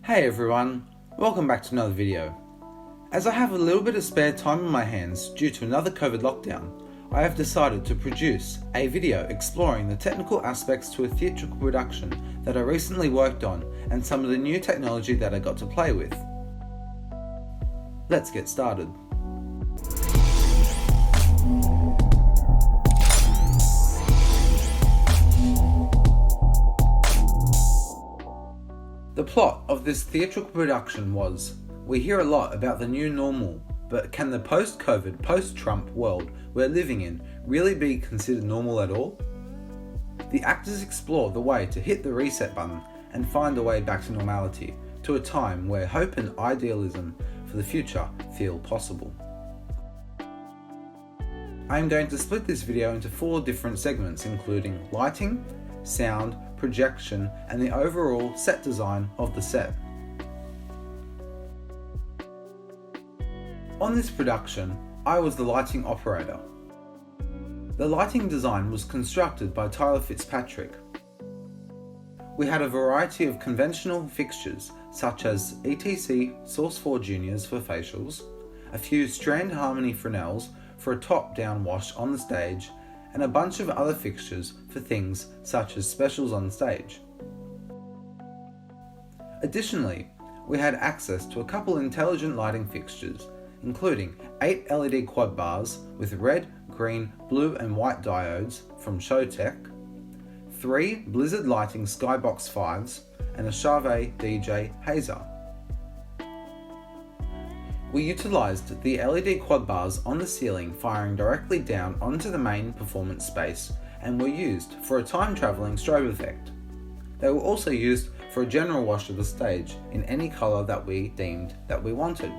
Hey everyone, welcome back to another video. As I have a little bit of spare time on my hands due to another COVID lockdown, I have decided to produce a video exploring the technical aspects to a theatrical production that I recently worked on and some of the new technology that I got to play with. Let's get started. The plot of this theatrical production was, we hear a lot about the new normal, but can the post-COVID, post-Trump world we're living in really be considered normal at all? The actors explore the way to hit the reset button and find a way back to normality, to a time where hope and idealism for the future feel possible. I am going to split this video into 4 different segments, including lighting, sound, projection, and the overall set design of the set. On this production, I was the lighting operator. The lighting design was constructed by Tyler Fitzpatrick. We had a variety of conventional fixtures such as ETC Source 4 Juniors for facials, a few Strand Harmony Fresnels for a top-down wash on the stage, and a bunch of other fixtures for things such as specials on stage. Additionally, we had access to a couple intelligent lighting fixtures, including 8 LED quad bars with red, green, blue and white diodes from Showtech, 3 Blizzard Lighting Skybox 5s, and a Charvet DJ Hazer. We utilised the LED quad bars on the ceiling firing directly down onto the main performance space and were used for a time-travelling strobe effect. They were also used for a general wash of the stage in any colour that we deemed that we wanted.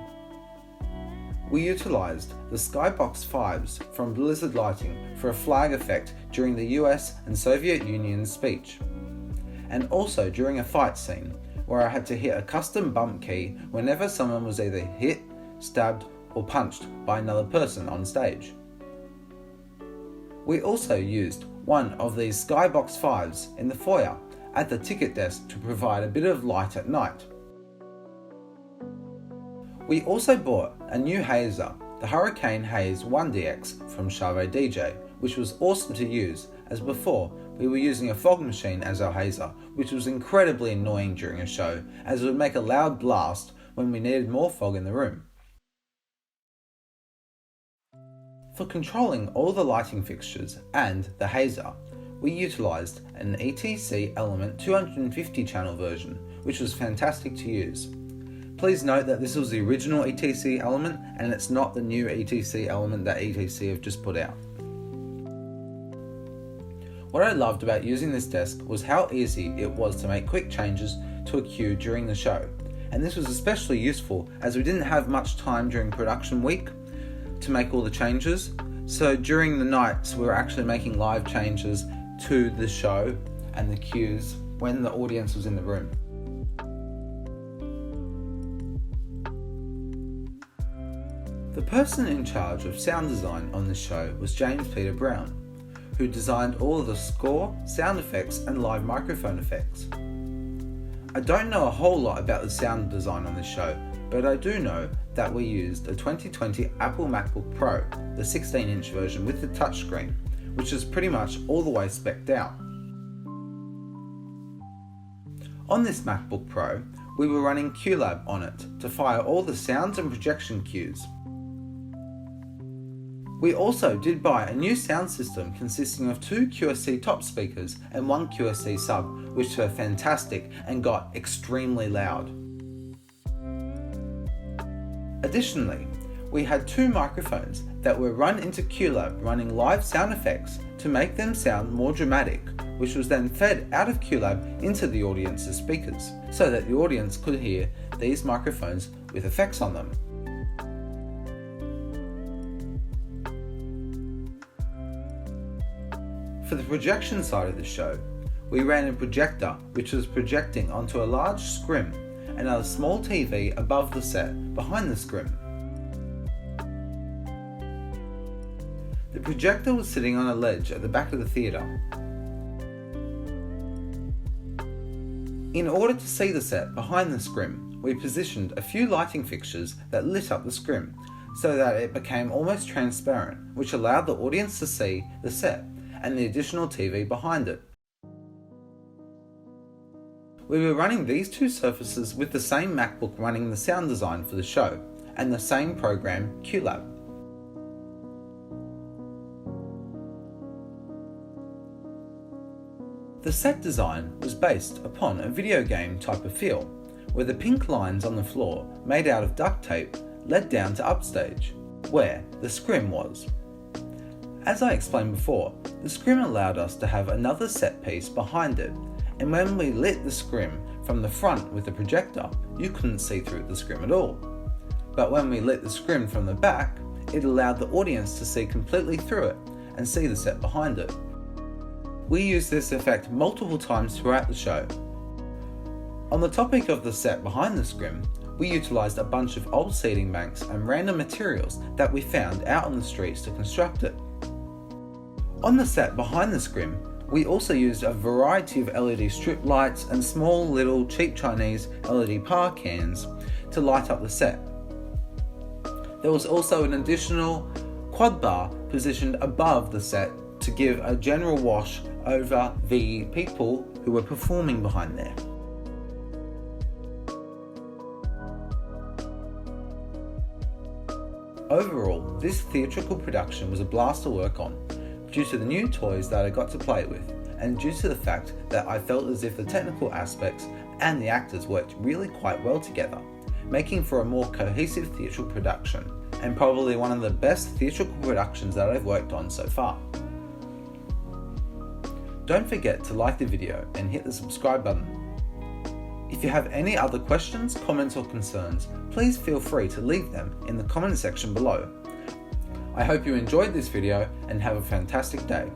We utilised the Skybox 5s from Blizzard Lighting for a flag effect during the US and Soviet Union's speech, and also during a fight scene where I had to hit a custom bump key whenever someone was either hit, stabbed or punched by another person on stage. We also used one of these Skybox 5s in the foyer at the ticket desk to provide a bit of light at night. We also bought a new hazer, the Hurricane Haze 1DX from Charvet DJ, which was awesome to use, as before we were using a fog machine as our hazer, which was incredibly annoying during a show as it would make a loud blast when we needed more fog in the room. For controlling all the lighting fixtures and the hazer, we utilised an ETC Element 250 channel version, which was fantastic to use. Please note that this was the original ETC Element and it's not the new ETC Element that ETC have just put out. What I loved about using this desk was how easy it was to make quick changes to a cue during the show, and this was especially useful as we didn't have much time during production week to make all the changes, so during the nights we were actually making live changes to the show and the cues when the audience was in the room. The person in charge of sound design on this show was James Peter Brown, who designed all of the score, sound effects and live microphone effects. I don't know a whole lot about the sound design on this show, but I do know that we used a 2020 Apple MacBook Pro, the 16-inch version with the touchscreen, which is pretty much all the way spec'd out. On this MacBook Pro, we were running QLab on it to fire all the sounds and projection cues. We also did buy a new sound system consisting of 2 QSC top speakers and 1 QSC sub, which were fantastic and got extremely loud. Additionally, we had 2 microphones that were run into QLab running live sound effects to make them sound more dramatic, which was then fed out of QLab into the audience's speakers, so that the audience could hear these microphones with effects on them. For the projection side of the show, we ran a projector which was projecting onto a large scrim and a small TV above the set behind the scrim. The projector was sitting on a ledge at the back of the theatre. In order to see the set behind the scrim, we positioned a few lighting fixtures that lit up the scrim so that it became almost transparent, which allowed the audience to see the set and the additional TV behind it. We were running these two surfaces with the same MacBook running the sound design for the show, and the same program, QLab. The set design was based upon a video game type of feel, where the pink lines on the floor, made out of duct tape, led down to upstage, where the scrim was. As I explained before, the scrim allowed us to have another set piece behind it, and when we lit the scrim from the front with the projector, you couldn't see through the scrim at all. But when we lit the scrim from the back, it allowed the audience to see completely through it and see the set behind it. We used this effect multiple times throughout the show. On the topic of the set behind the scrim, we utilised a bunch of old seating banks and random materials that we found out on the streets to construct it. On the set behind the scrim, we also used a variety of LED strip lights and small little cheap Chinese LED power cans to light up the set. There was also an additional quad bar positioned above the set to give a general wash over the people who were performing behind there. Overall, this theatrical production was a blast to work on, due to the new toys that I got to play with, and due to the fact that I felt as if the technical aspects and the actors worked really quite well together, making for a more cohesive theatrical production, and probably one of the best theatrical productions that I've worked on so far. Don't forget to like the video and hit the subscribe button. If you have any other questions, comments or concerns, please feel free to leave them in the comment section below. I hope you enjoyed this video and have a fantastic day.